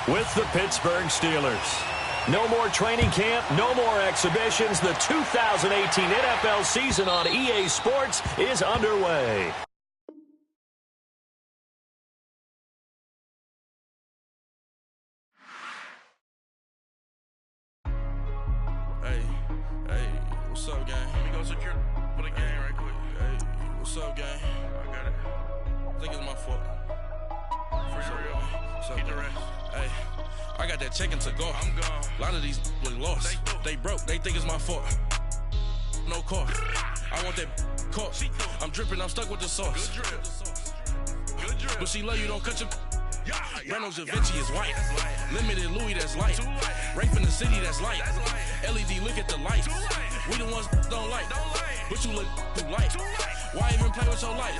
with the Pittsburgh Steelers. No more training camp, no more exhibitions. The 2018 NFL season on EA Sports is underway. Hey, what's up, gang? Let me go secure for the game right quick. Hey, what's up, gang? I got it. I think it's my fault. For real. Keep the rest. Hey, I got that check-in to go. I'm gone. A lot of these look lost. They broke. They think it's my fault. No car. I want that caught. I'm dripping. I'm stuck with the sauce. Good drip. But she love you. Don't cut your... Reynolds Da Vinci is white. Limited Louis, that's light. Rape in the city, that's light. LED, look at the lights. We the ones don't like. But you look too light. Why even play with your life?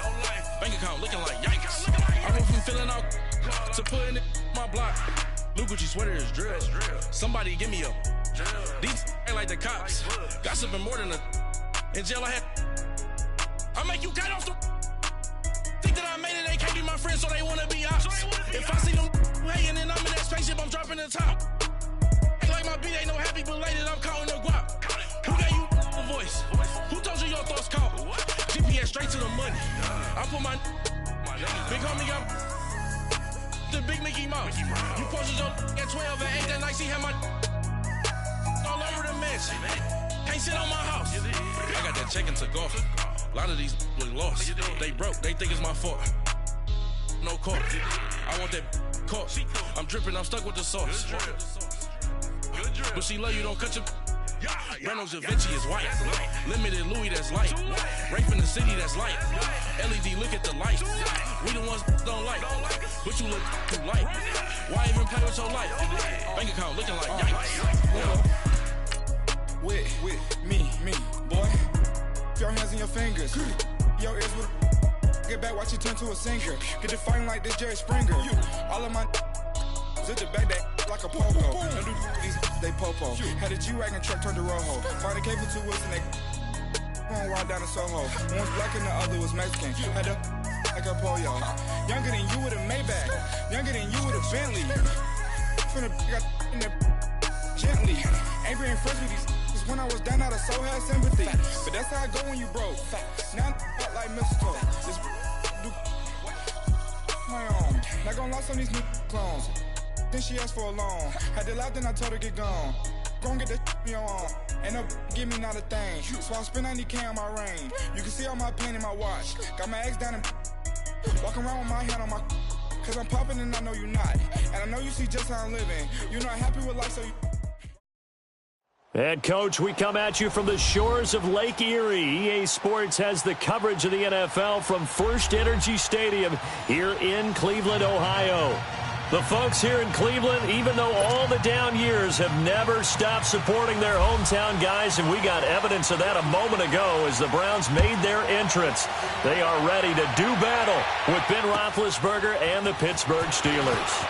Bank account looking like yikes. I went from filling out to putting it in my block. Blue Gucci sweater is drill. Somebody give me a. These ain't like the cops. Gossiping more than a. In jail I had. I make you cut off the. Think that I made it, they can't be my friends, so they wanna be ops. If I see them hating and I'm in that spaceship, I'm dropping the top. Ain't like my beat ain't no happy belated, I'm counting the guap. Who gave you the voice? Who told you your thoughts count? GPS straight to the money. I put my big homie got the big Mickey Mouse. You posted your at 12 and 8 that night, she had my all over the mansion. Can't sit on my house. I got that check-in to go. A lot of these look lost. They broke. They think it's my fault. No car. I want that caught. I'm dripping. I'm stuck with the sauce. But she love you. Don't cut your... Reynolds Da Vinci is white. Limited Louis, that's light. Rape in the city, that's light. LED, look at the lights. We the ones don't like. But you look too light. Why even play with your life? Bank account looking like yikes. With me, boy. Your hands in your fingers. Your ears with a... Get back, watch you turn to a singer. Get to fighting like this Jerry Springer. All of my... Zip the back that like a popo. Don't do these they popo. Had a G-Wagon truck turned to Rojo. Find a cable 2 wheels and they... One ride down to Soho. One was black and the other was Mexican. Had a... Like a pollo. Younger than you with a Maybach. Younger than you with a Bentley. From the... Got in the... Gently. Ain't being friends with these... When I was down out of soul had sympathy. But that's how I go when you broke. Now I'm like mistletoe. Just do my own. Not gonna lie, some of these new clones. Then she asked for a loan. Had to laugh, then I told her get gone. Gon' get that me on. Ain't no give me not a thing. So I spend 90K on my ring. You can see all my pain in my watch. Got my ex down and walking around with my hand on my. Cause I'm popping and I know you not. And I know you see just how I'm living. You're not happy with life, so you. Head coach, we come at you from the shores of Lake Erie. EA Sports has the coverage of the NFL from First Energy Stadium here in Cleveland, Ohio. The folks here in Cleveland, even though all the down years, have never stopped supporting their hometown guys, and we got evidence of that a moment ago as the Browns made their entrance. They are ready to do battle with Ben Roethlisberger and the Pittsburgh Steelers.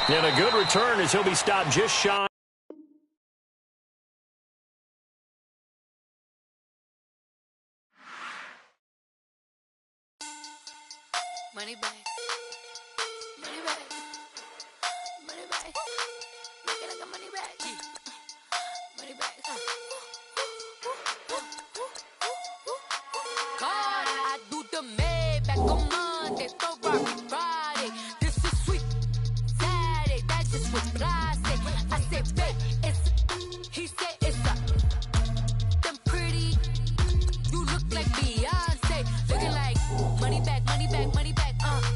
And a good return as he'll be stopped just shy. Money back. Money back. Money back. Make it like a money back. Money back. God, I do the Maybach on Monday, Ferrari Friday. This is sweet. Saturday, that's just what I say. I say, babe, it's. He said it's a. Them pretty. You look like Beyonce. Looking like money back, money back, money back.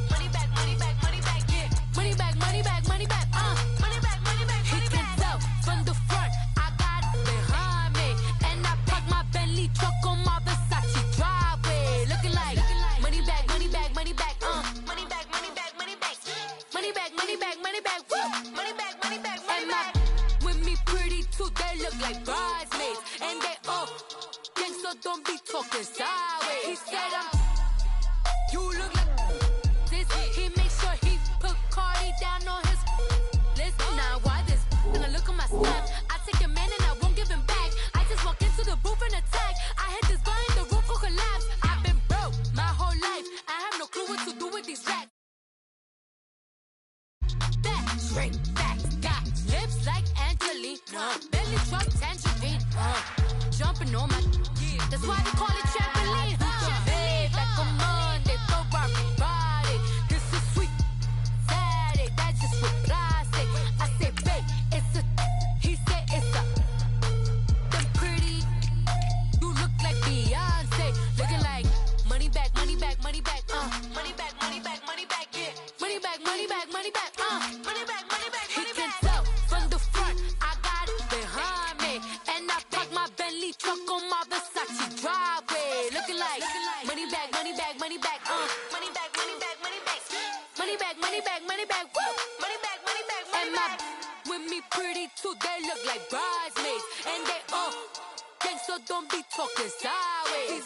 Money back, money back, money back, yeah. Money back, money back, money back. Money back, money back, money back. He can tell from the front. I got it behind me, and I park my Bentley truck on my Versace driveway. Looking like money back, money back, money back. Money back, money back, money back. Money back, money back, money back. Woo! Money back, money back, money back. With me pretty too, they look like bridesmaids, and they all gang, so don't be talking sideways. He said you look like this. He makes sure he put Cardi down on his list. Now why this? When I look at my snap, I take a man and I won't give him back. I just walk into the booth and attack. I hit this guy in the roof will collapse. I've been broke my whole life. I have no clue what to do with these racks. Bring back, got lips like Angelina. Belly truck tangerine. Jumping on my, that's why they call it trampoline. Babe, like a Monday, throw rock Friday. This is sweet Saturday, that's just what I say. I say, babe, it's a, he said it's a. Them pretty, you look like Beyonce. Looking like money back, money back, money back, money back, money back, money back, yeah. Money back, money back, money back, money back, money back, money back. He can tell from the front, I got it behind me. And I park my Bentley truck on my Versace driveway. Looking like money back, money back, money back, money back, money back, money back, money back, money back, money back, woo. Money back, money back, money back. And my with me pretty too, they look like bridesmaids. And they gang, so don't be talking sideways.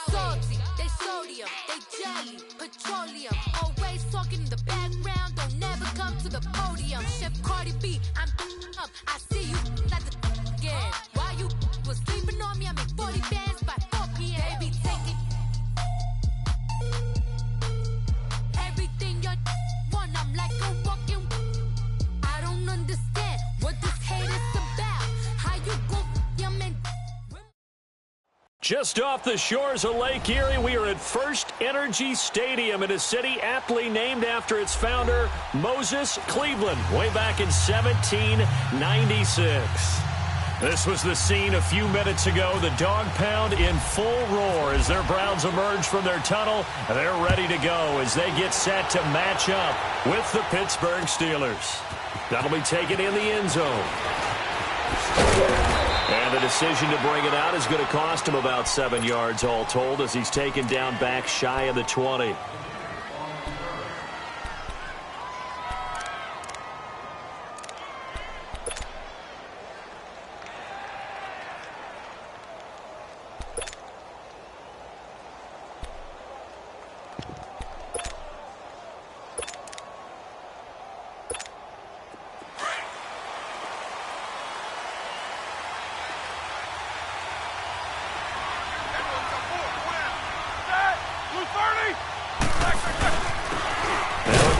Salty, they sodium, they jelly, petroleum. Always talking in the background, don't never come to the podium. Chef Cardi B, I'm up, I see you like the again. Why you was sleeping on me? I make 40 bands by 4 p.m. They be taking everything you want. I'm like a walking. I don't understand what this hate is about. How you go, yeah, man. Just off the shores of Lake Erie, we are at First Energy Stadium in a city aptly named after its founder, Moses Cleveland, way back in 1796. This was the scene a few minutes ago. The dog pound in full roar as their Browns emerge from their tunnel. They're ready to go as they get set to match up with the Pittsburgh Steelers. That'll be taken in the end zone. And the decision to bring it out is going to cost him about 7 yards all told as he's taken down back shy of the 20.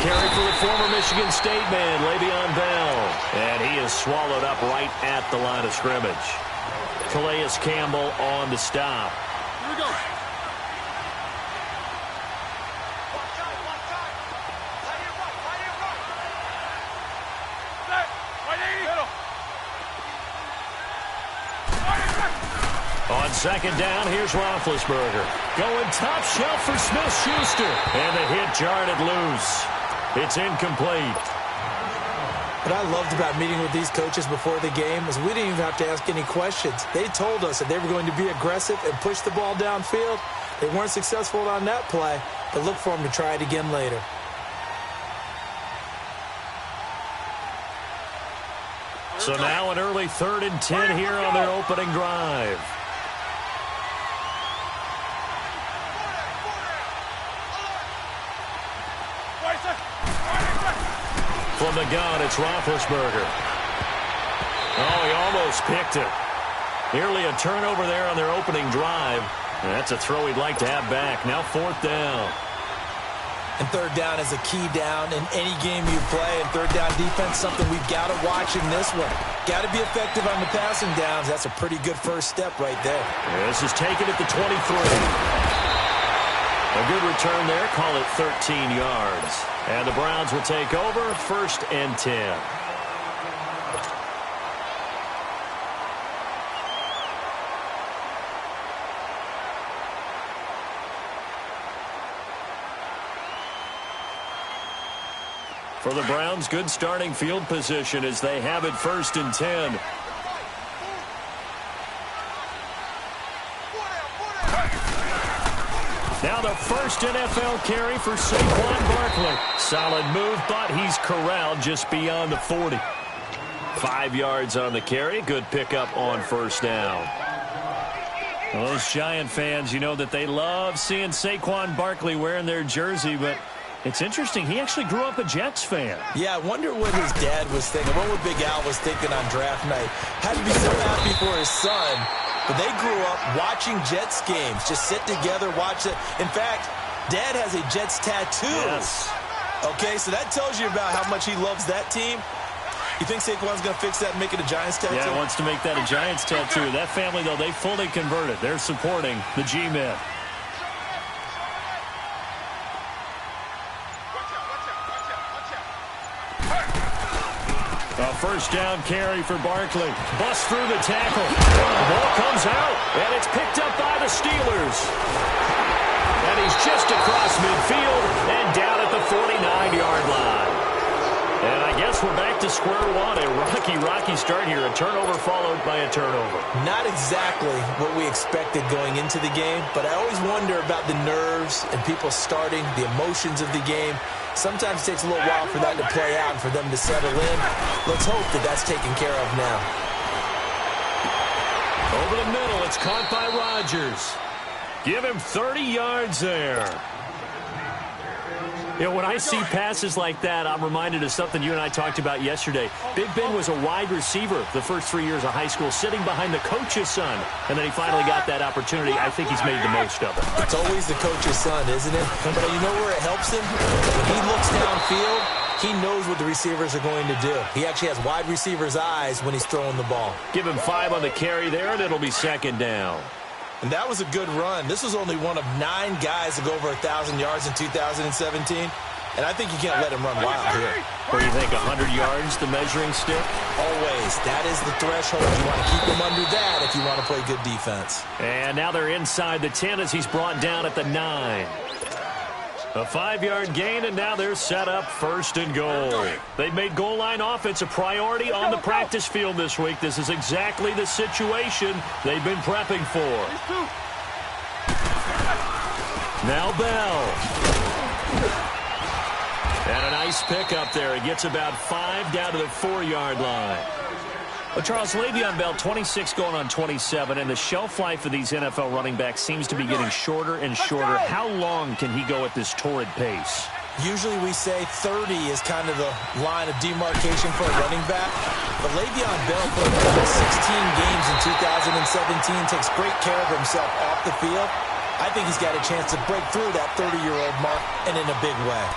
Carry for the former Michigan State man, Le'Veon Bell. And he is swallowed up right at the line of scrimmage. Calais Campbell on the stop. Here we go. On second down, here's Roethlisberger. Going top shelf for Smith-Schuster. And the hit jarred it loose. It's incomplete. What I loved about meeting with these coaches before the game is we didn't even have to ask any questions. They told us that they were going to be aggressive and push the ball downfield. They weren't successful on that play, but look for them to try it again later. So now an early 3rd and 10 here on their opening drive. From the gun, it's Roethlisberger. Oh, he almost picked it. Nearly a turnover there on their opening drive. And that's a throw he'd like to have back. Now 4th down. And 3rd down is a key down in any game you play. And 3rd down defense, something we've got to watch in this one. Got to be effective on the passing downs. That's a pretty good first step right there. This is taken at the 23. A good return there. Call it 13 yards. And the Browns will take over 1st and 10. For the Browns, good starting field position as they have it 1st and 10. Now the first NFL carry for Saquon Barkley. Solid move, but he's corralled just beyond the 40. 5 yards on the carry. Good pickup on 1st down. Well, those Giant fans, you know that they love seeing Saquon Barkley wearing their jersey, but it's interesting. He actually grew up a Jets fan. Yeah, I wonder what his dad was thinking. What Big Al was thinking on draft night. Had to be so happy for his son. But they grew up watching Jets games. Just sit together, watch it. In fact, Dad has a Jets tattoo. Yes. Okay, so that tells you about how much he loves that team. You think Saquon's going to fix that and make it a Giants tattoo? Yeah, he wants to make that a Giants tattoo. That family, though, they fully converted. They're supporting the G-Men. A first down carry for Barkley. Busts through the tackle. The ball comes out, and it's picked up by the Steelers. And he's just across midfield and down at the 49-yard line. And I guess we're back to square one. A rocky start here. A turnover followed by a turnover. Not exactly what we expected going into the game, but I always wonder about the nerves and people starting, the emotions of the game. Sometimes it takes a little while for that to play out and for them to settle in. Let's hope that that's taken care of now. Over the middle, it's caught by Rodgers. Give him 30 yards there. You know, when I see passes like that, I'm reminded of something you and I talked about yesterday. Big Ben was a wide receiver the first 3 years of high school, sitting behind the coach's son. And then he finally got that opportunity. I think he's made the most of it. It's always the coach's son, isn't it? But you know where it helps him? When he looks downfield, he knows what the receivers are going to do. He actually has wide receivers' eyes when he's throwing the ball. Give him 5 on the carry there, and it'll be second down. And that was a good run. This was only one of 9 guys to go over 1,000 yards in 2017. And I think you can't let him run wild here. Where do you think, 100 yards, the measuring stick? Always. That is the threshold. You want to keep him under that if you want to play good defense. And now they're inside the 10 as he's brought down at the 9. A 5-yard gain, and now they're set up first and goal. They've made goal line offense a priority on the practice field this week. This is exactly the situation they've been prepping for. Now Bell. And a nice pickup there. He gets about 5 down to the 4-yard line. Well, Charles, Le'Veon Bell, 26 going on 27, and the shelf life of these NFL running backs seems to be getting shorter and shorter. How long can he go at this torrid pace? Usually we say 30 is kind of the line of demarcation for a running back. But Le'Veon Bell played 16 games in 2017, takes great care of himself off the field. I think he's got a chance to break through that 30-year-old mark, and in a big way.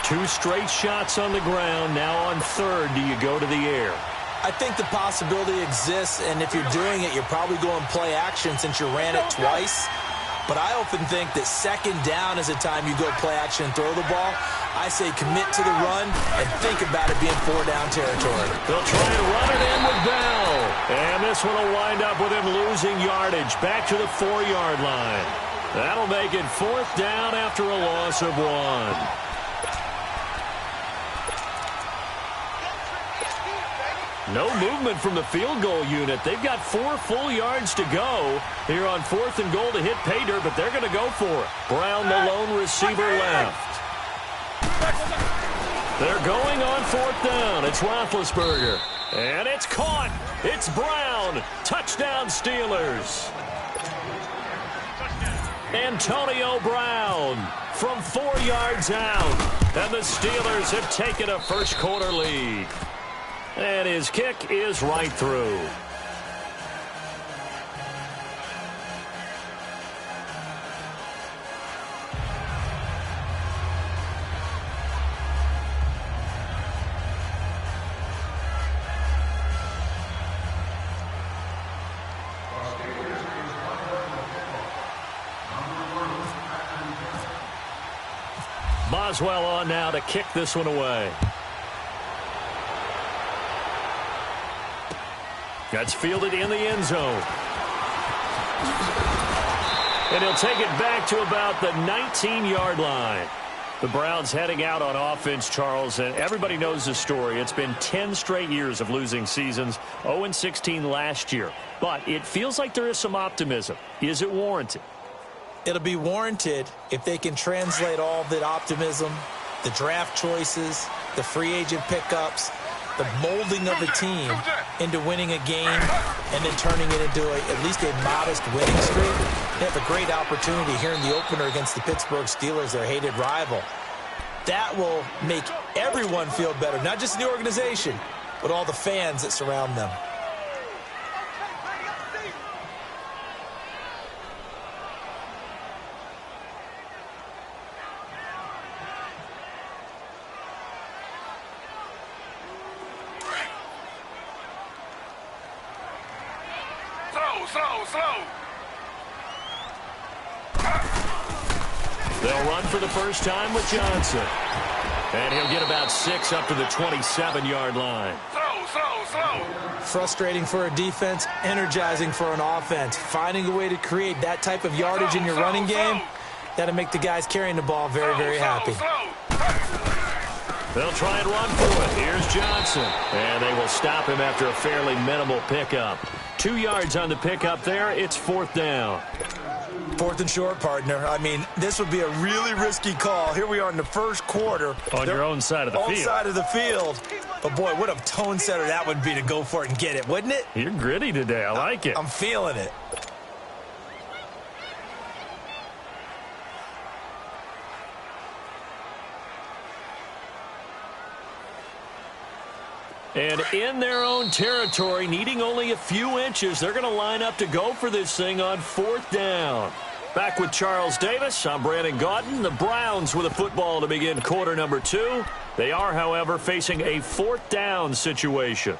2 straight shots on the ground. Now on third, do you go to the air? I think the possibility exists, and if you're doing it, you're probably going play action since you ran it twice. But I often think that second down is a time you go play action and throw the ball. I say commit to the run and think about it being 4-down territory. They'll try and run it in with Bell. And this one will wind up with him losing yardage back to the 4-yard line. That'll make it 4th down after a loss of 1. No movement from the field goal unit. They've got 4 full yards to go here on 4th and goal to hit pay dirt, but they're going to go for it. Brown, the lone receiver, left. They're going on 4th down. It's Roethlisberger. And it's caught. It's Brown. Touchdown, Steelers. Antonio Brown from 4 yards out. And the Steelers have taken a first-quarter lead. And his kick is right through. Boswell on now to kick this one away. That's fielded in the end zone. And he'll take it back to about the 19-yard line. The Browns heading out on offense, Charles, and everybody knows the story. It's been 10 straight years of losing seasons, 0-16 last year. But it feels like there is some optimism. Is it warranted? It'll be warranted if they can translate all that optimism, the draft choices, the free agent pickups, the molding of a team into winning a game and then turning it into at least a modest winning streak. They have a great opportunity here in the opener against the Pittsburgh Steelers, their hated rival. That will make everyone feel better, not just the organization, but all the fans that surround them. Slow. They'll run for the first time with Johnson. And he'll get about 6 up to the 27-yard line. Slow. Frustrating for a defense, energizing for an offense. Finding a way to create that type of yardage in your running game, that'll make the guys carrying the ball very, very happy. They'll try and run for it. Here's Johnson. And they will stop him after a fairly minimal pickup. 2 yards on the pickup there. It's 4th down. 4th and short, partner. I mean, this would be a really risky call. Here we are in the first quarter. On your own side of the field. Own side of the field. But, boy, what a tone setter that would be to go for it and get it, wouldn't it? You're gritty today. I like it. I'm feeling it. And in their own territory, needing only a few inches, they're going to line up to go for this thing on 4th down. Back with Charles Davis, I'm Brandon Gaudin. The Browns with a football to begin quarter number 2. They are, however, facing a 4th down situation.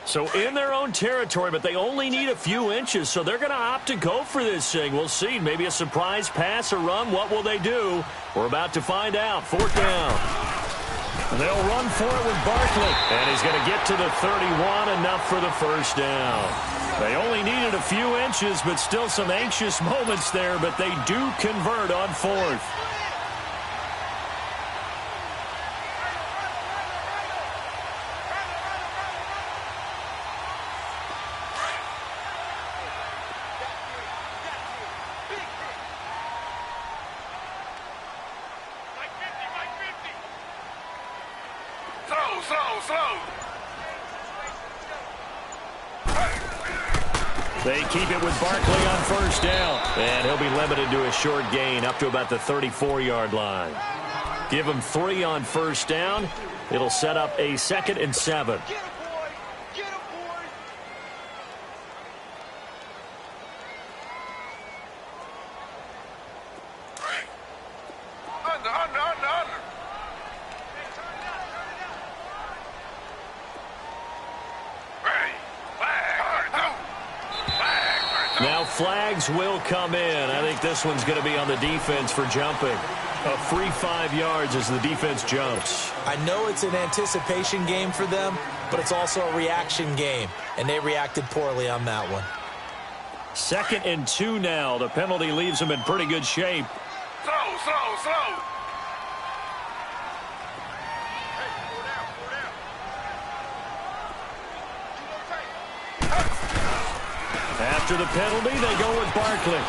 So in their own territory, but they only need a few inches, so they're going to opt to go for this thing. We'll see. Maybe a surprise pass or run. What will they do? We're about to find out. 4th down. And they'll run for it with Barkley. And he's going to get to the 31, enough for the first down. They only needed a few inches, but still some anxious moments there, but they do convert on 4th. Slow. They keep it with Barkley on first down. And he'll be limited to a short gain up to about the 34-yard line. Give him 3 on first down. It'll set up a 2nd and 7. Under. Now flags will come in. I think this one's going to be on the defense for jumping. A free 5 yards as the defense jumps. I know it's an anticipation game for them, but it's also a reaction game, and they reacted poorly on that one. 2nd and 2 now. The penalty leaves them in pretty good shape. Slow. After the penalty, they go with Barkley.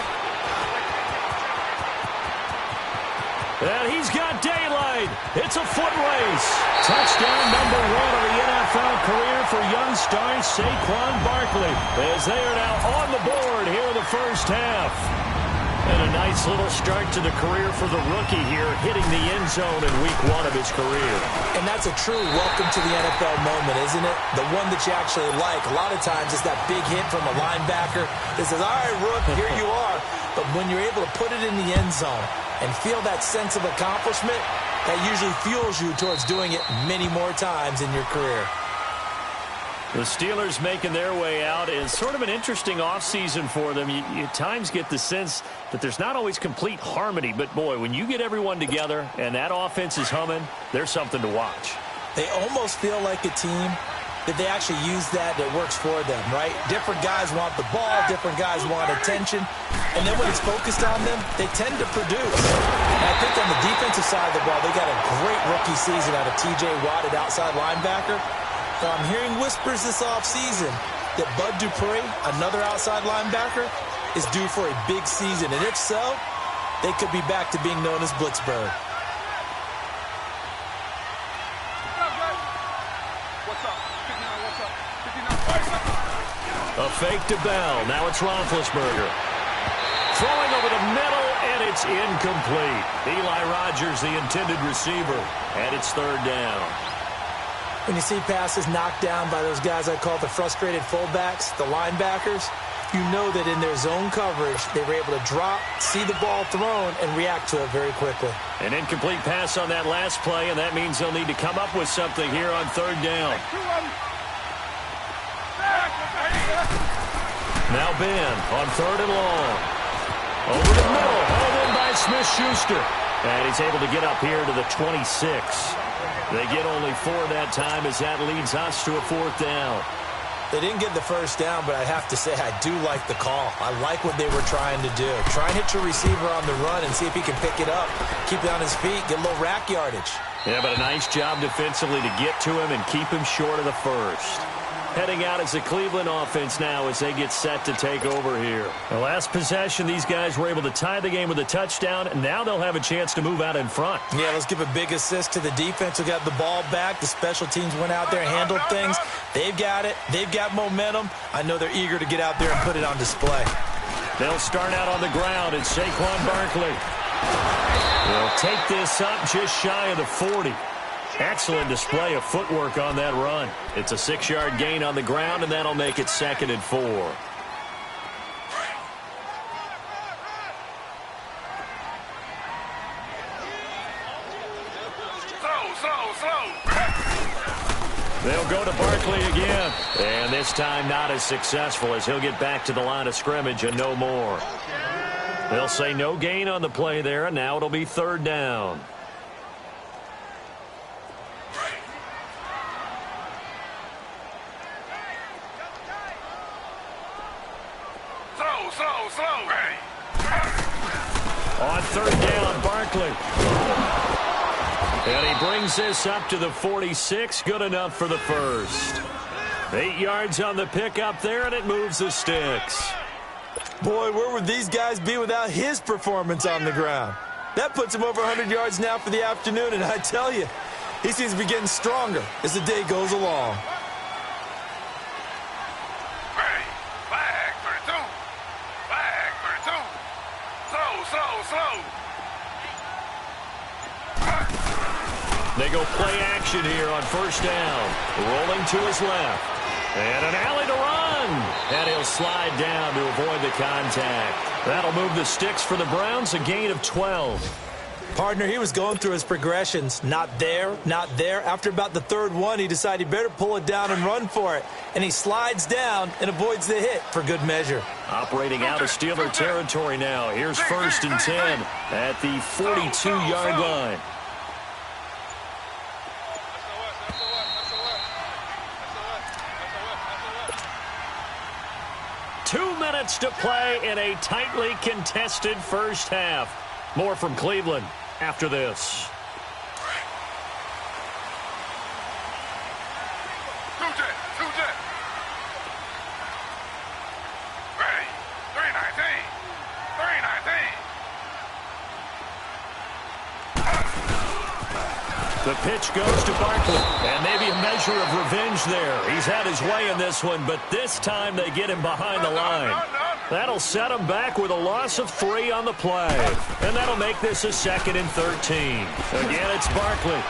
And he's got daylight. It's a foot race. Touchdown number 1 of the NFL career for young star Saquon Barkley, as they are now on the board here in the first half. And a nice little start to the career for the rookie here, hitting the end zone in week 1 of his career. And that's a true welcome to the NFL moment, isn't it? The one that you actually like. A lot of times it's that big hit from a linebacker that says, all right, Rook, here you are. But when you're able to put it in the end zone and feel that sense of accomplishment, that usually fuels you towards doing it many more times in your career. The Steelers making their way out is sort of an interesting offseason for them. You at times get the sense that there's not always complete harmony, but boy, when you get everyone together and that offense is humming, there's something to watch. They almost feel like a team that they actually use that works for them, right? Different guys want the ball, different guys want attention, and then when it's focused on them, they tend to produce. And I think on the defensive side of the ball, they got a great rookie season out of T.J. Watt at outside linebacker. I'm hearing whispers this offseason that Bud Dupree, another outside linebacker, is due for a big season. And if so, they could be back to being known as Blitzburg. A fake to Bell. Now it's Roethlisberger. Throwing over the middle, and it's incomplete. Eli Rogers, the intended receiver, and it's 3rd down. When you see passes knocked down by those guys I call the frustrated fullbacks, the linebackers, you know that in their zone coverage, they were able to drop, see the ball thrown, and react to it very quickly. An incomplete pass on that last play, and that means they'll need to come up with something here on third down. Now Ben on third and long. Over the middle, hauled in by Smith-Schuster. And he's able to get up here to the 26. They get only 4 that time as that leads us to a fourth down. They didn't get the first down, but I have to say I do like the call. I like what they were trying to do. Try and hit your receiver on the run and see if he can pick it up, keep it on his feet, get a little rack yardage. Yeah, but a nice job defensively to get to him and keep him short of the first. Heading out as the Cleveland offense now as they get set to take over here. The last possession, these guys were able to tie the game with a touchdown, and now they'll have a chance to move out in front. Yeah, let's give a big assist to the defense who got the ball back. The special teams went out there and handled things. They've got it. They've got momentum. I know they're eager to get out there and put it on display. They'll start out on the ground, and Saquon Barkley will take this up just shy of the 40. Excellent display of footwork on that run. It's a 6-yard gain on the ground, and that'll make it 2nd and 4. They'll go to Barkley again. And this time not as successful as he'll get back to the line of scrimmage and no more. They'll say no gain on the play there, and now it'll be 3rd down. On 3rd down, Barkley. And he brings this up to the 46. Good enough for the first. 8 yards on the pickup there, and it moves the sticks. Boy, where would these guys be without his performance on the ground? That puts him over 100 yards now for the afternoon, and I tell you, he seems to be getting stronger as the day goes along. They go play action here on 1st down. Rolling to his left. And an alley to run. And he'll slide down to avoid the contact. That'll move the sticks for the Browns, a gain of 12. Partner, he was going through his progressions. Not there, not there. After about the 3rd one, he decided he better pull it down and run for it. And he slides down and avoids the hit for good measure. Operating out of Steeler territory now. Here's 1st and 10 at the 42-yard line. 2 minutes to play in a tightly contested first half. More from Cleveland after this. The pitch goes to Barkley, and maybe a measure of revenge there. He's had his way in this one, but this time they get him behind the line. That'll set him back with a loss of 3 on the play, and that'll make this a 2nd and 13. Again, it's Barkley.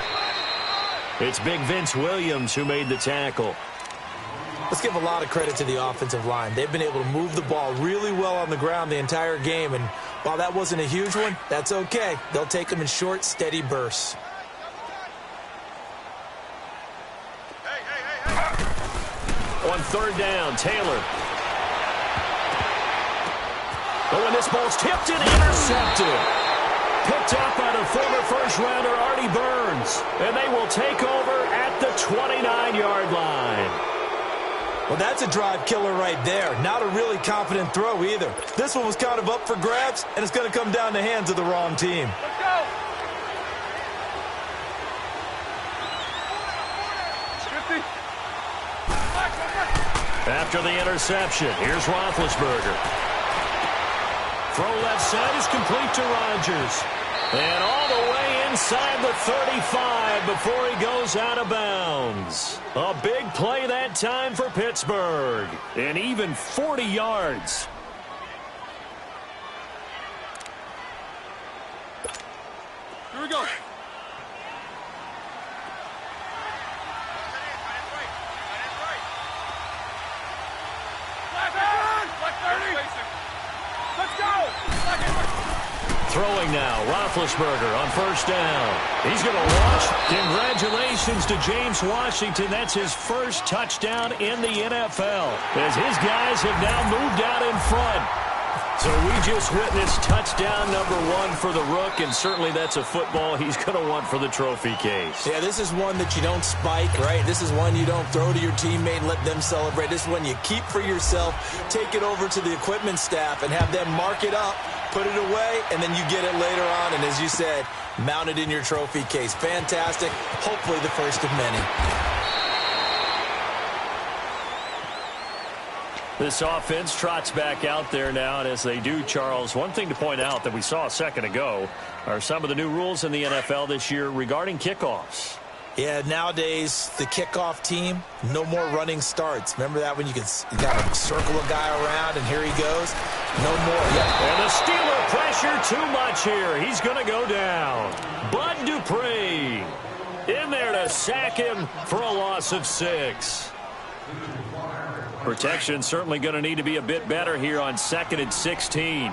It's Big Vince Williams who made the tackle. Let's give a lot of credit to the offensive line. They've been able to move the ball really well on the ground the entire game, and while that wasn't a huge one, that's okay. They'll take them in short, steady bursts. On 3rd down, Taylor. Oh, and this ball's tipped and intercepted. Picked up by the former first-rounder Artie Burns. And they will take over at the 29-yard line. Well, that's a drive killer right there. Not a really confident throw either. This one was kind of up for grabs, and it's going to come down the hands of the wrong team. Let's go. After the interception, here's Roethlisberger. Throw left side is complete to Rodgers. And all the way inside the 35 before he goes out of bounds. A big play that time for Pittsburgh. And even 40 yards. Here we go. throwing now. Roethlisberger on first down. He's going to launch. Congratulations to James Washington. That's his first touchdown in the NFL, as his guys have now moved out in front. So we just witnessed touchdown number 1 for the Rook, and certainly that's a football he's going to want for the trophy case. Yeah, this is one that you don't spike, right? This is one you don't throw to your teammate and let them celebrate. This is one you keep for yourself, take it over to the equipment staff, and have them mark it up, put it away, and then you get it later on, and as you said, mount it in your trophy case. Fantastic. Hopefully the first of many. This offense trots back out there now, and as they do, Charles, one thing to point out that we saw a second ago are some of the new rules in the NFL this year regarding kickoffs. Yeah, nowadays, the kickoff team, no more running starts. Remember that when you got to circle a guy around, and here he goes? No more. Yeah. And the Steeler pressure too much here. He's going to go down. Bud Dupree in there to sack him for a loss of 6. Protection certainly going to need to be a bit better here on 2nd and 16.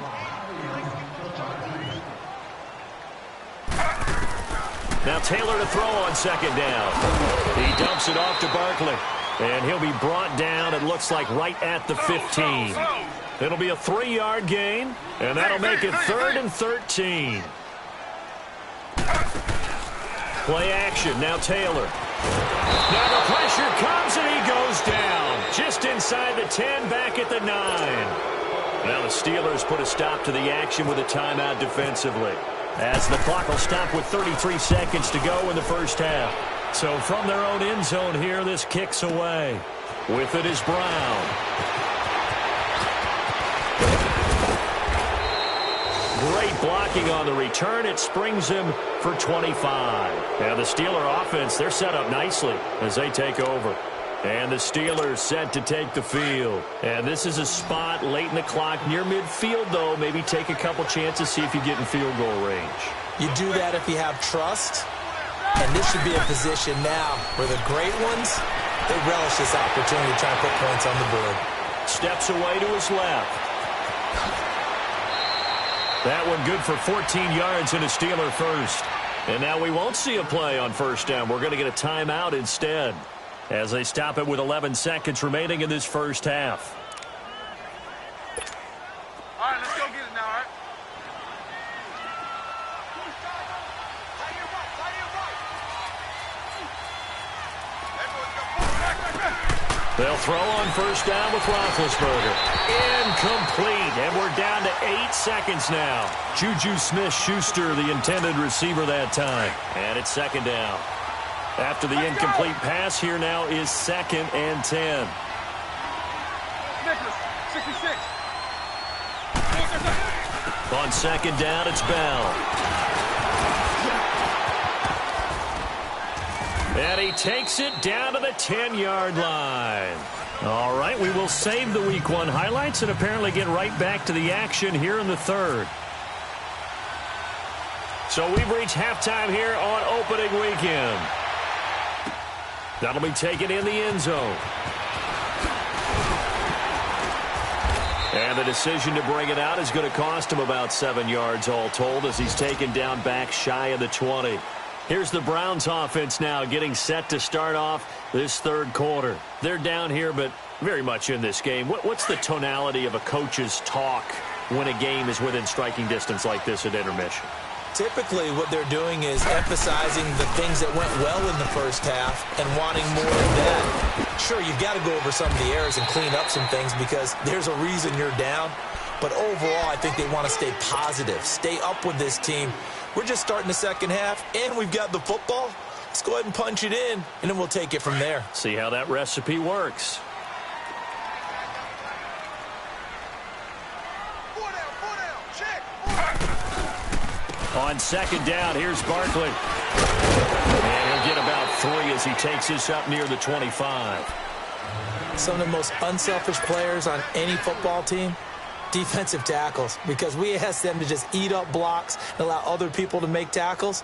Now Taylor to throw on 2nd down. He dumps it off to Barkley. And he'll be brought down, it looks like, right at the 15. It'll be a 3-yard gain, and that'll make it 3rd and 13. Play action, now Taylor. Now the pressure comes, and he goes down. Just inside the 10, back at the 9. Now the Steelers put a stop to the action with a timeout defensively, as the clock will stop with 33 seconds to go in the first half. So from their own end zone here, this kicks away. With it is Brown. Great blocking on the return. It springs him for 25. Now the Steeler offense, they're set up nicely as they take over. And the Steelers set to take the field. And this is a spot late in the clock near midfield, though. Maybe take a couple chances, see if you get in field goal range. You do that if you have trust. And this should be a position now where the great ones, they relish this opportunity to try and put points on the board. Steps away to his left. That one good for 14 yards and a Steeler first. And now we won't see a play on first down. We're going to get a timeout instead, as they stop it with 11 seconds remaining in this first half. All right, let's go get it now, all right? They'll throw on first down with Roethlisberger. Incomplete, and we're down to 8 seconds now. Juju Smith-Schuster, the intended receiver that time. And it's 2nd down. After the incomplete pass, here now is 2nd and 10. Nicholas, 66. On 2nd down, it's Bell. And he takes it down to the 10-yard line. All right, we will save the Week 1 highlights and apparently get right back to the action here in the 3rd. So we've reached halftime here on opening weekend. That'll be taken in the end zone. And the decision to bring it out is going to cost him about 7 yards all told, as he's taken down back shy of the 20. Here's the Browns offense now getting set to start off this 3rd quarter. They're down here, but very much in this game. What's the tonality of a coach's talk when a game is within striking distance like this at intermission? Typically, what they're doing is emphasizing the things that went well in the first half and wanting more of that. Sure, you've got to go over some of the errors and clean up some things because there's a reason you're down. But overall, I think they want to stay positive, stay up with this team. We're just starting the second half, and we've got the football. Let's go ahead and punch it in, and then we'll take it from there. See how that recipe works. On 2nd down, here's Barkley. And he'll get about 3 as he takes this up near the 25. Some of the most unselfish players on any football team, defensive tackles, because we ask them to just eat up blocks and allow other people to make tackles.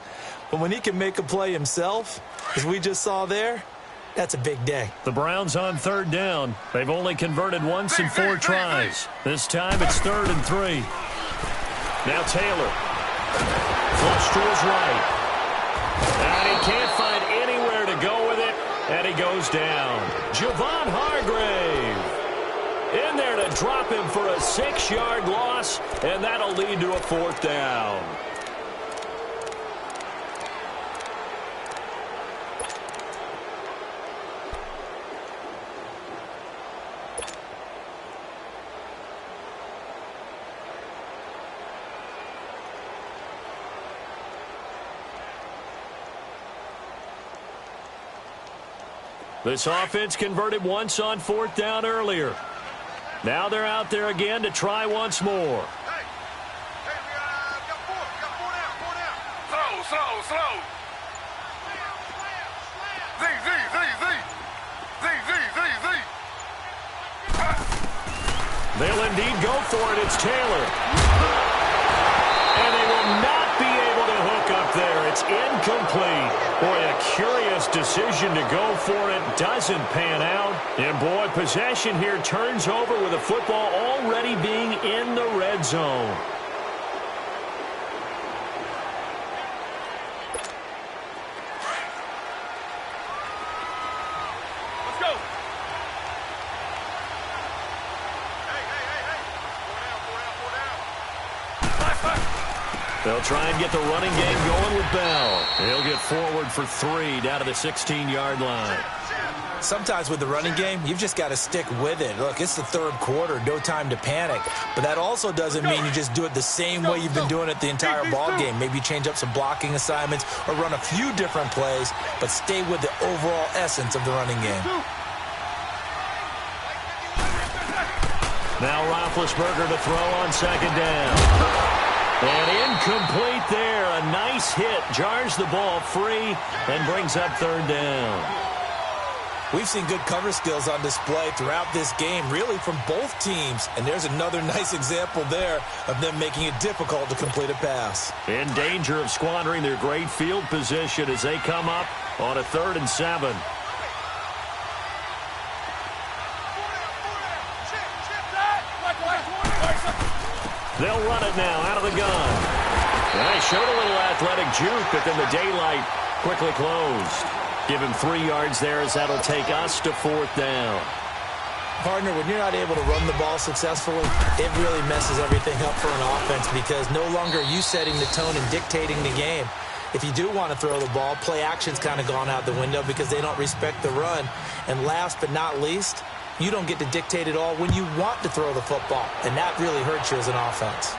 But when he can make a play himself, as we just saw there, that's a big day. The Browns on 3rd down. They've only converted once in 4 tries. This time it's 3rd and 3. Now Taylor. Flush to his right. And he can't find anywhere to go with it, and he goes down. Javon Hargrave in there to drop him for a 6-yard loss, and that'll lead to a 4th down. This offense converted once on 4th down earlier. Now they're out there again to try once more. Hey, we got 4 down. Slow. Z. They'll indeed go for it. It's Taylor. And they will not be able to hook up there. It's incomplete. Boy, a curious decision to go for it. Doesn't pan out. And, boy, possession here turns over with the football already being in the red zone. Let's go. They'll try and get the running game going with Bell. He'll get forward for 3 down to the 16-yard line. Sometimes with the running game, you've just got to stick with it. Look, it's the 3rd quarter, no time to panic. But that also doesn't mean you just do it the same way you've been doing it the entire ball game. Maybe change up some blocking assignments or run a few different plays, but stay with the overall essence of the running game. Now Roethlisberger to throw on 2nd down. And incomplete there. A nice hit. Jars the ball free and brings up 3rd down. We've seen good cover skills on display throughout this game, really from both teams. And there's another nice example there of them making it difficult to complete a pass. In danger of squandering their great field position as they come up on a 3rd and 7. They'll run it now out of the gun. And they showed a little athletic juke, but then the daylight quickly closed. Give him 3 yards there as that'll take us to 4th down. Partner, when you're not able to run the ball successfully, it really messes everything up for an offense because no longer are you setting the tone and dictating the game. If you do want to throw the ball, play action's kind of gone out the window because they don't respect the run. And last but not least, you don't get to dictate it all when you want to throw the football, and that really hurts you as an offense.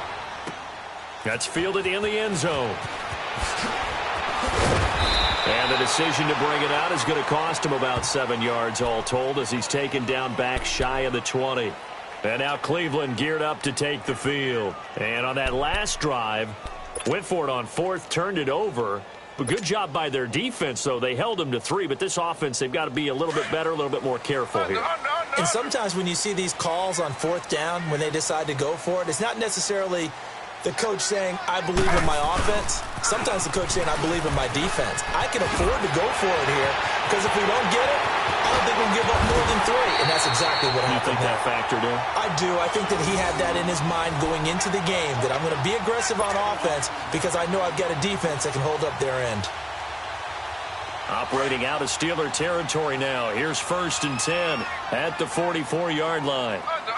That's fielded in the end zone. And the decision to bring it out is going to cost him about 7 yards all told as he's taken down back shy of the 20. And now Cleveland geared up to take the field. And on that last drive, went for it on 4th, turned it over. But good job by their defense, though. They held them to 3, but this offense, they've got to be a little bit better, a little bit more careful here. And sometimes when you see these calls on 4th down, when they decide to go for it, it's not necessarily the coach saying, I believe in my offense. Sometimes the coach saying, I believe in my defense. I can afford to go for it here because if we don't get it, I don't think we'll give up more than 3. And that's exactly what happened. You think that factored in? I do. I think that he had that in his mind going into the game, that I'm going to be aggressive on offense because I know I've got a defense that can hold up their end. Operating out of Steeler territory now. Here's 1st and 10 at the 44-yard line. Under.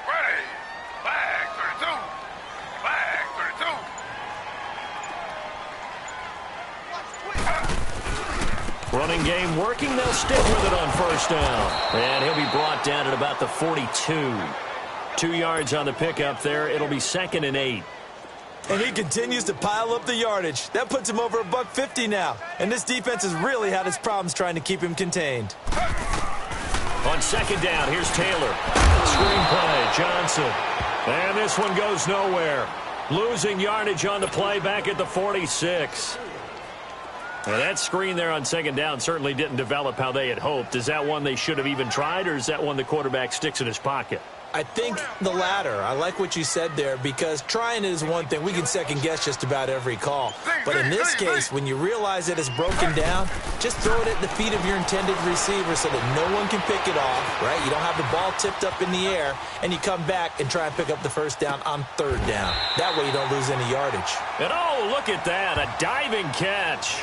Ready. Flag 32. Running game working. They'll stick with it on 1st down. And he'll be brought down at about the 42. 2 yards on the pickup there. It'll be 2nd and 8. And he continues to pile up the yardage. That puts him over $150 now. And this defense has really had its problems trying to keep him contained. On 2nd down, here's Taylor. Screenplay, Johnson. And this one goes nowhere. Losing yardage on the play back at the 46. And that screen there on 2nd down certainly didn't develop how they had hoped. Is that one they should have even tried, or is that one the quarterback sticks in his pocket? I think the latter. I like what you said there, because trying is one thing. We can second-guess just about every call. But in this case, when you realize that it's broken down, just throw it at the feet of your intended receiver so that no one can pick it off, right? You don't have the ball tipped up in the air, and you come back and try and pick up the first down on third down. That way you don't lose any yardage. And oh, look at that, a diving catch.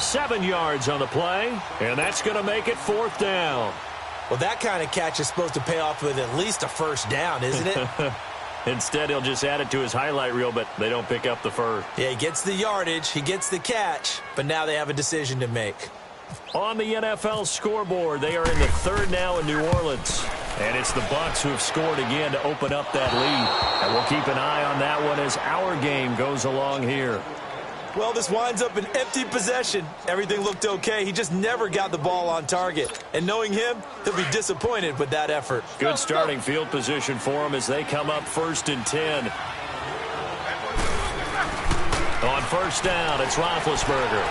7 yards on the play, and that's going to make it fourth down. Well, that kind of catch is supposed to pay off with at least a first down, isn't it? Instead, he'll just add it to his highlight reel, but they don't pick up the first. Yeah, he gets the yardage, he gets the catch, but now they have a decision to make. On the NFL scoreboard, they are in the third now in New Orleans. And it's the Bucs who have scored again to open up that lead. And we'll keep an eye on that one as our game goes along here. Well, this winds up an empty possession. Everything looked okay. He just never got the ball on target. And knowing him, he'll be disappointed with that effort. Good starting field position for him as they come up 1st and 10. On first down, it's Roethlisberger.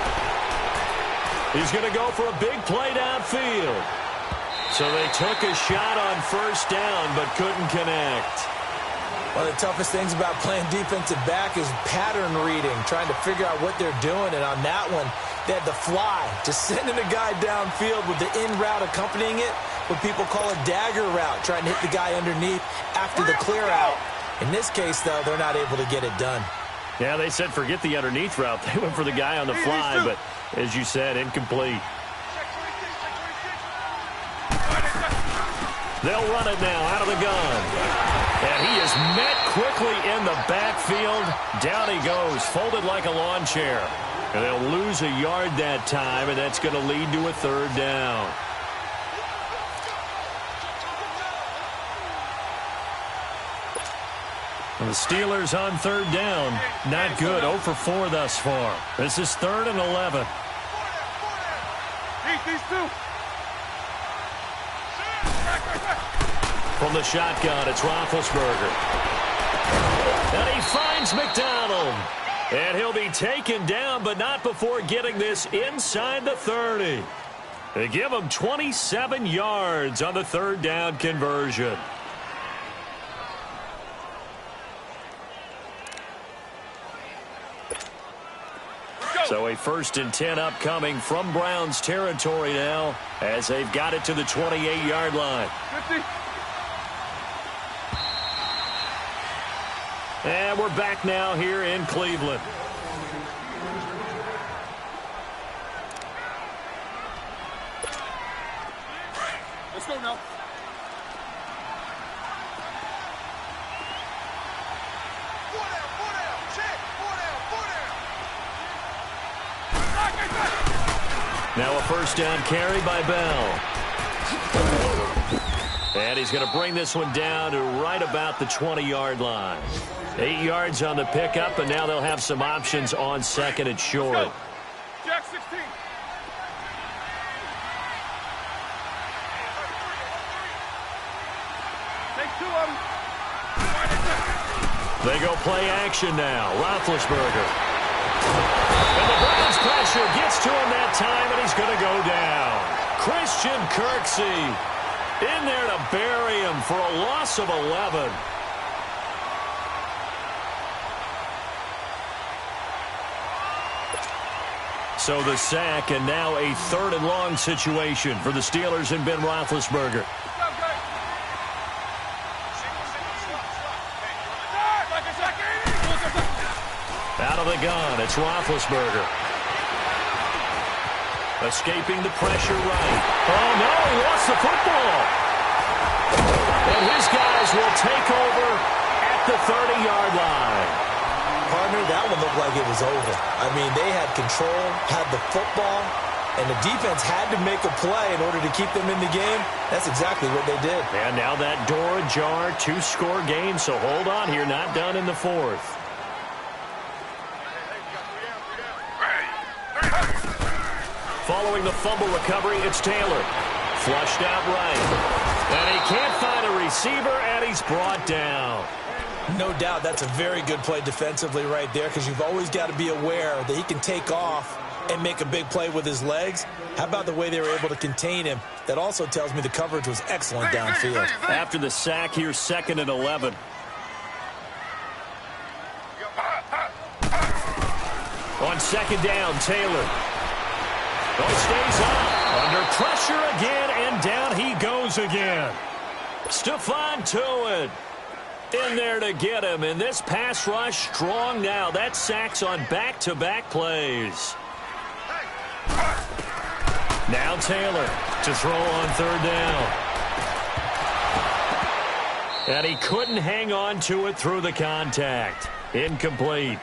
He's going to go for a big play downfield. So they took a shot on first down but couldn't connect. One of the toughest things about playing defensive back is pattern reading, trying to figure out what they're doing. And on that one, they had the fly, just sending a guy downfield with the in route accompanying it, what people call a dagger route, trying to hit the guy underneath after the clear out. In this case, though, they're not able to get it done. Yeah, they said forget the underneath route. They went for the guy on the fly, but as you said, incomplete. They'll run it now out of the gun. And he is met quickly in the backfield. Down he goes, folded like a lawn chair. And they'll lose a yard that time, and that's going to lead to a third down. And the Steelers on third down. Not good. 0 for 4 thus far. This is 3rd and 11. These two. From the shotgun, it's Roethlisberger. And he finds McDonald. And he'll be taken down, but not before getting this inside the 30. They give him 27 yards on the third down conversion. So a 1st and 10 upcoming from Browns territory now as they've got it to the 28-yard line. 50. And we're back now here in Cleveland. Let's go now. Four down. Check. Four down. Now a first down carry by Bell. And he's going to bring this one down to right about the 20-yard line. 8 yards on the pickup, and now they'll have some options on 2nd and short. Jack 16. Take 2 of them. They go play action now. Roethlisberger. And the Browns pressure gets to him that time, and he's going to go down. Christian Kirksey in there to bury him for a loss of 11. So the sack, and now a 3rd and long situation for the Steelers and Ben Roethlisberger. Out of the gun, it's Roethlisberger. Escaping the pressure right. Oh, no, he lost the football. And his guys will take over at the 30-yard line. Partner, that one looked like it was over. I mean, they had control, had the football, and the defense had to make a play in order to keep them in the game. That's exactly what they did. And now that door ajar, 2-score game, so hold on here, not done in the 4th. Following the fumble recovery, it's Taylor. Flushed out right. And he can't find a receiver, and he's brought down. No doubt that's a very good play defensively right there, because you've always got to be aware that he can take off and make a big play with his legs. How about the way they were able to contain him? That also tells me the coverage was excellent downfield. After the sack, here's 2nd and 11. On 2nd down, Taylor. Oh, stays up. Under pressure again, and down he goes again. Stephon Tuitt in there to get him, and this pass rush strong now. That sacks on back-to-back plays. Now Taylor to throw on 3rd down. And he couldn't hang on to it through the contact. Incomplete.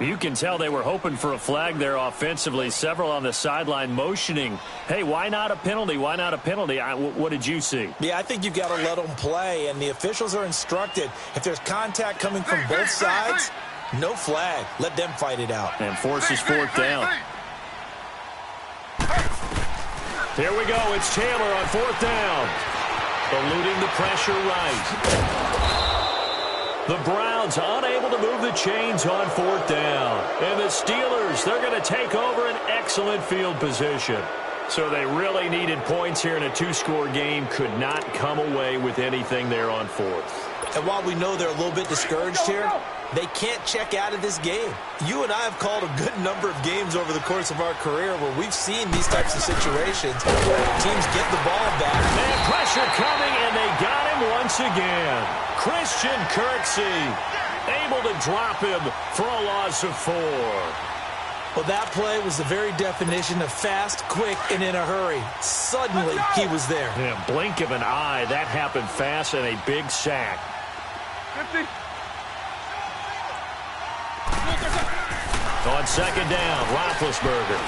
You can tell they were hoping for a flag there offensively. Several on the sideline motioning, hey, why not a penalty? Why not a penalty? What did you see? Yeah, I think you've got to let them play, and the officials are instructed. If there's contact coming from both sides, no flag. Let them fight it out. And forces 4th down. Here we go. It's Taylor on 4th down. Eluding the pressure right. The Browns unable to move the chains on 4th down. And the Steelers, they're going to take over an excellent field position. So they really needed points here in a 2-score game. Could not come away with anything there on 4th. And while we know they're a little bit discouraged here, they can't check out of this game. You and I have called a good number of games over the course of our career where we've seen these types of situations where teams get the ball back. Man, pressure coming, and they got him once again. Christian Kirksey able to drop him for a loss of 4. Well, that play was the very definition of fast, quick, and in a hurry. Suddenly, he was there. Yeah, blink of an eye. That happened fast, and a big sack. 50. On 2nd down, Roethlisberger.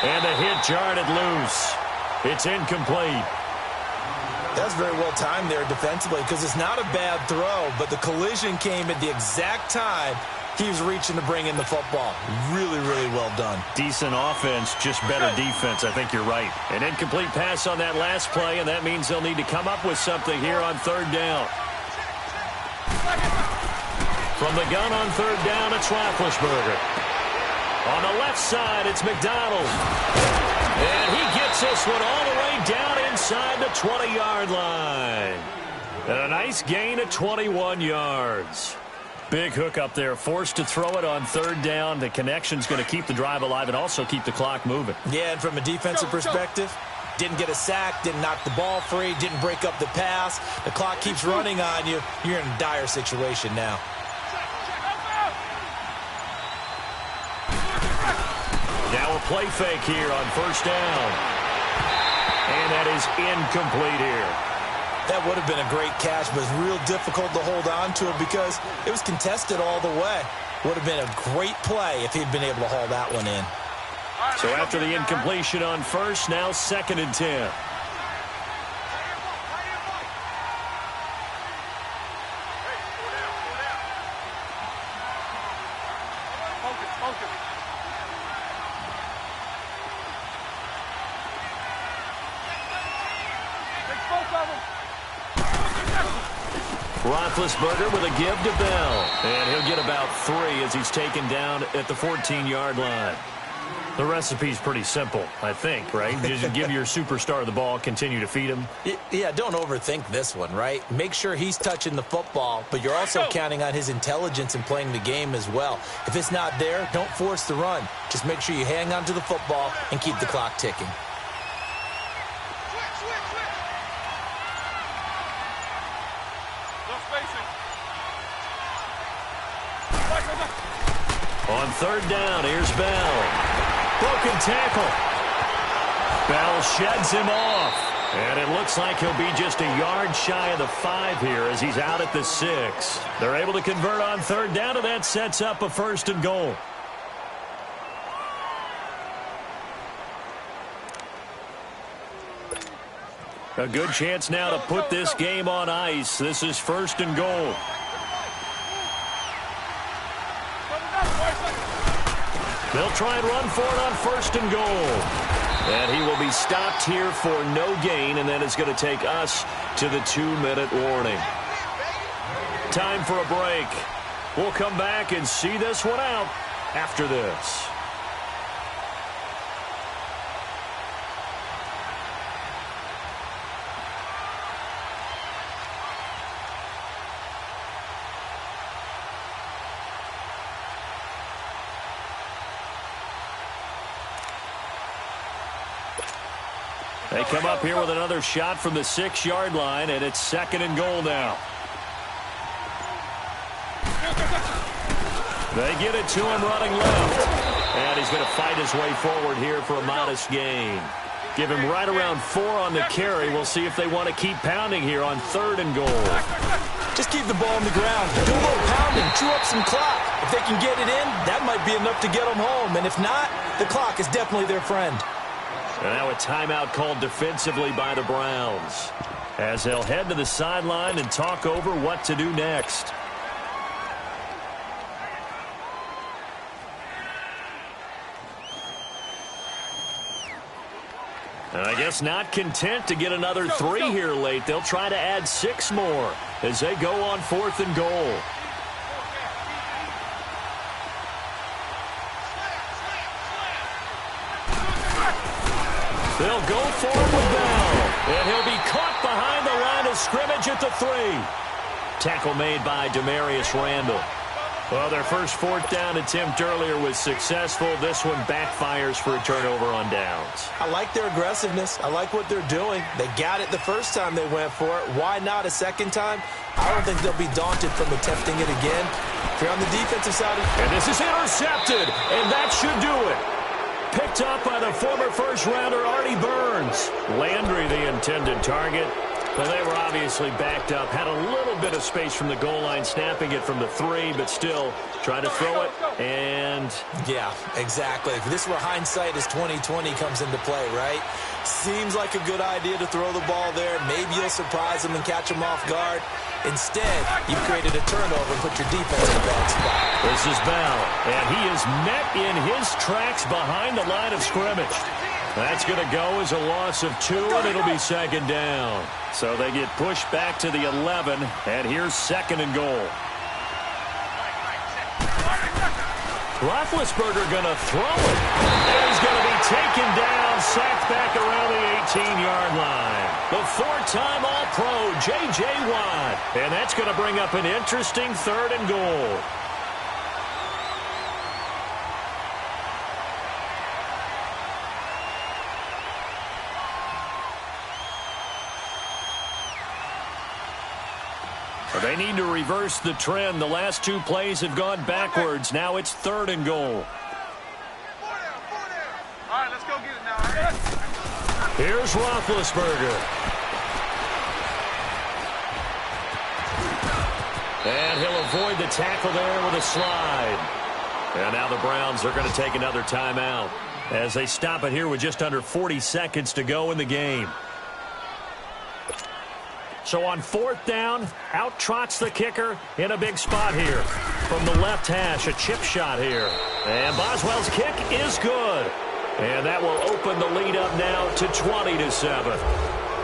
And the hit jarred it loose. It's incomplete. That's very well timed there defensively because it's not a bad throw, but the collision came at the exact time he was reaching to bring in the football. Really, really well done. Decent offense, just better defense. I think you're right. An incomplete pass on that last play, and that means they'll need to come up with something here on 3rd down. From the gun on 3rd down, it's Roethlisberger. On the left side, it's McDonald. And he gets this one all the way down inside the 20-yard line. And a nice gain of 21 yards. Big hook up there, forced to throw it on 3rd down. The connection's going to keep the drive alive and also keep the clock moving. Yeah, and from a defensive perspective, didn't get a sack, didn't knock the ball free, didn't break up the pass. The clock keeps running on you. You're in a dire situation now. Now a play fake here on 1st down. And that is incomplete here. That would have been a great catch, but it's real difficult to hold on to it because it was contested all the way. Would have been a great play if he'd been able to haul that one in. So after the incompletion on 1st, now 2nd and 10. Roethlisberger with a give to Bell. And he'll get about 3 as he's taken down at the 14-yard line. The recipe's pretty simple, I think, right? Just give your superstar the ball, continue to feed him. Yeah, don't overthink this one, right? Make sure he's touching the football, but you're also counting on his intelligence in playing the game as well. If it's not there, don't force the run. Just make sure you hang on to the football and keep the clock ticking. On 3rd down, here's Bell. Broken tackle. Bell sheds him off. And it looks like he'll be just a yard shy of the 5 here as he's out at the 6. They're able to convert on 3rd down, and that sets up a 1st and goal. A good chance now to put this game on ice. This is 1st and goal. They'll try and run for it on 1st and goal. And he will be stopped here for no gain, and that is going to take us to the 2-minute warning. Time for a break. We'll come back and see this one out after this. They come up here with another shot from the 6-yard line, and it's 2nd and goal now. They get it to him running left. And he's going to fight his way forward here for a modest gain. Give him right around 4 on the carry. We'll see if they want to keep pounding here on 3rd and goal. Just keep the ball on the ground. Do a little pounding. Chew up some clock. If they can get it in, that might be enough to get them home. And if not, the clock is definitely their friend. And now a timeout called defensively by the Browns, as they'll head to the sideline and talk over what to do next. And I guess not content to get another 3 here late. They'll try to add 6 more as they go on 4th and goal. They'll go forward with Bell, and he'll be caught behind the line of scrimmage at the 3. Tackle made by Demarius Randall. Well, their first 4th down attempt earlier was successful. This one backfires for a turnover on downs. I like their aggressiveness. I like what they're doing. They got it the first time they went for it. Why not a second time? I don't think they'll be daunted from attempting it again. If you're on the defensive side. And this is intercepted, and that should do it. Picked up by the former first-rounder Artie Burns. Landry, the intended target. But they were obviously backed up. Had a little bit of space from the goal line, snapping it from the 3, but still trying to throw it. And yeah, exactly. If this were hindsight as 2020 comes into play, right? Seems like a good idea to throw the ball there. Maybe you'll surprise them and catch them off guard. Instead, you've created a turnover and put your defense in a bad spot. This is Bell, and he is met in his tracks behind the line of scrimmage. That's going to go as a loss of 2, and it'll be 2nd down. So they get pushed back to the 11, and here's 2nd and goal. Roethlisberger going to throw it. And he's going to be taken down, sacked back around the 18-yard line. The 4-time All-Pro, J.J. Watt. And that's going to bring up an interesting 3rd and goal. They need to reverse the trend. The last 2 plays have gone backwards. Now it's 3rd and goal. 4 down. All right, let's go get it now. Here's Roethlisberger. And he'll avoid the tackle there with a slide. And now the Browns are going to take another timeout as they stop it here with just under 40 seconds to go in the game. So on 4th down, out trots the kicker in a big spot here. From the left hash, a chip shot here. And Boswell's kick is good. And that will open the lead up now to 20-7.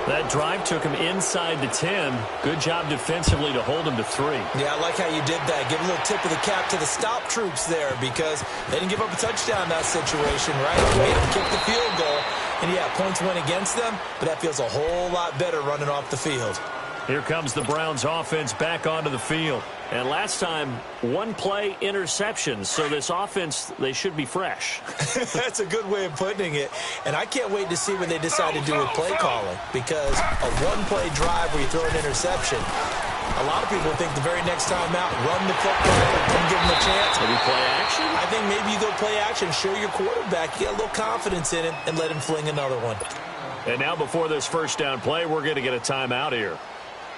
That drive took him inside the 10. Good job defensively to hold him to 3. Yeah, I like how you did that. Give a little tip of the cap to the stop troops there because they didn't give up a touchdown in that situation, right? They made them kick the field goal. And, yeah, points went against them, but that feels a whole lot better running off the field. Here comes the Browns offense back onto the field. And last time, 1-play interceptions. So this offense, they should be fresh. That's a good way of putting it. And I can't wait to see what they decide to do with play calling. Because a 1-play drive where you throw an interception, a lot of people think the very next time out, run the football, don't give them a chance. Maybe play action? I think maybe you go play action, show your quarterback, you get a little confidence in it, and let him fling another one. And now before this first down play, we're going to get a timeout here,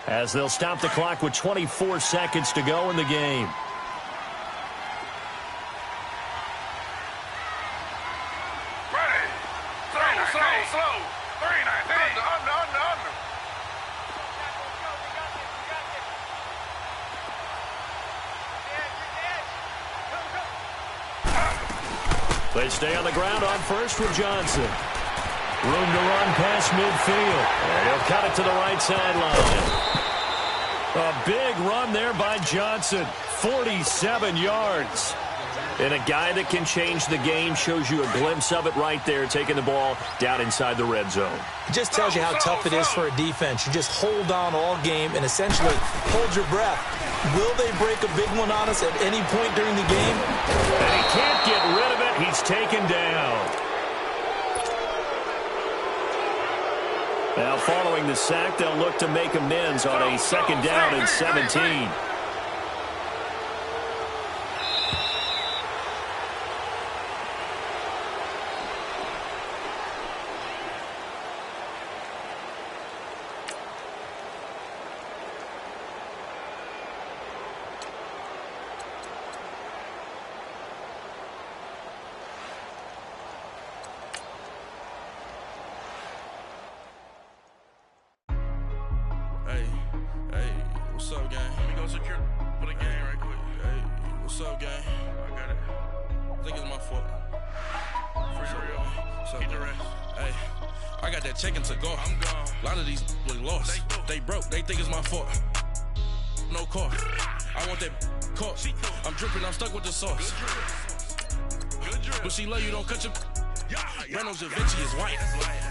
as they'll stop the clock with 24 seconds to go in the game. Ready. Slow. 3-19. Under. They stay on the ground on first with Johnson. Room to run past midfield. And he'll cut it to the right sideline. A big run there by Johnson. 47 yards. And a guy that can change the game, shows you a glimpse of it right there, taking the ball down inside the red zone. It just tells you how tough it is for a defense. You just hold on all game and essentially hold your breath. Will they break a big one on us at any point during the game? And he can't get rid of it. He's taken down. Now following the sack, they'll look to make amends on a 2nd down and 17. What's up, gang? Let me go secure for the game right quick. Hey, what's up, gang? I got it. I think it's my fault. For real. What's up, gang? Hey, I got that chicken to go. I'm gone. A lot of these really lost. They broke. They think it's my fault. No car. I want that caught. I'm dripping. I'm stuck with the sauce. But she love you. Don't cut your... Reynolds Da Vinci is white.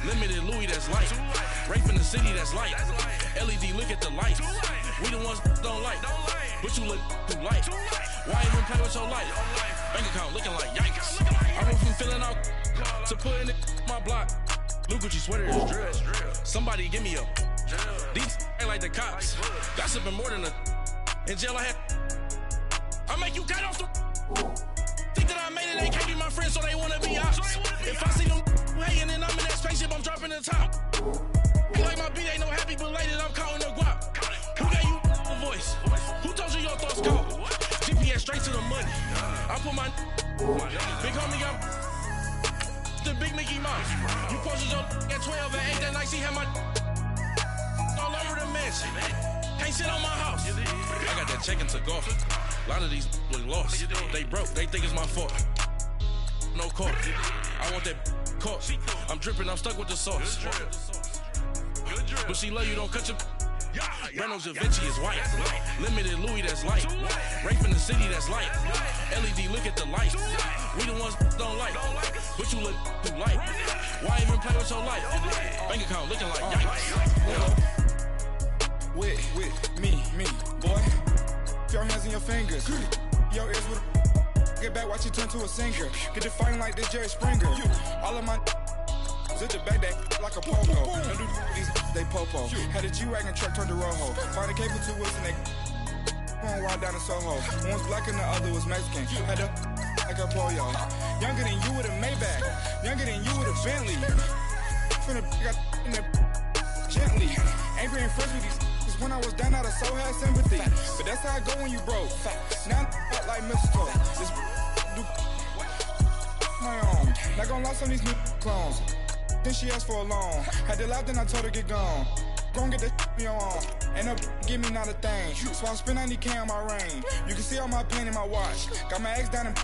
Limited Louis, that's light. Rape in the city, that's light. LED, look at the light. We the ones don't like. But you look too light. Why even play with your life? Bank account looking like yikes. I went from filling out to putting it my block. Blue Gucci sweater is drill. Somebody give me a... These ain't like the cops. Gossiping more than a... In jail I had... I make you cut off the... Think that I made it, they can't be my friends, so they wanna be ops. If I see them hating and I'm in that spaceship, I'm dropping the top. Like my beat ain't no happy belated, I'm counting the guap. Who gave you a voice? Who told you your thoughts go? GPS straight to the money. I put my big homie got the big Mickey Mouse. You posted your at 12 and 8 that night, she had my all over the mansion. Can't sit on my house. I got that check-in to golf. A lot of these look lost. They broke. They think it's my fault. No car. I want that caught. I'm dripping. I'm stuck with the sauce. But she love you. Don't cut your... Reynolds Da Vinci is white. Limited Louis, that's light. Rape in the city, that's light. LED, look at the light. We the ones don't like. But you look too light. Why even play with your life? Bank account looking like yikes. With me, boy. Your hands and your fingers. Your ears with get back, watch you turn to a singer. Get to fighting like this Jerry Springer. All of my zip the back that like a pogo. Don't do these they popo. Had a G-Wagon truck turned to Rojo. Find a cable 2 wheels and they going wild down in Soho. One was black and the other was Mexican. Had a like a pollo. Younger than you with a Maybach. Younger than you with a Bentley. From the got in the gently. Ain't being friends with these. When I was down out of so had sympathy. But that's how I go when you broke. Now I'm like mistletoe. This do my own. Not gonna lie on these new clones. Then she asked for a loan. Had to laugh, then I told her get gone. Gon' get that me on. Ain't no give me not a thing. So I spend 90K on my ring. You can see all my pain in my watch. Got my ex down and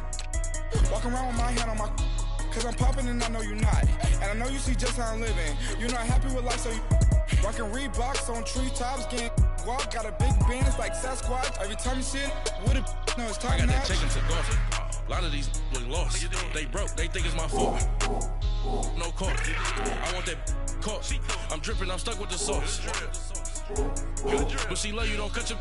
walking around with my hand on my. Cause I'm popping and I know you not. And I know you see just how I'm living. You're not happy with life, so you rockin' Reeboks on treetops, getting walk. Got a big Benz like Sasquatch. Every time you see it, with it, no, it's top I got notch. that chicken to golf. A lot of these look lost. They broke. They think it's my fault. No car. I want that caught. I'm dripping. I'm stuck with the sauce. But she love you. Don't cut your...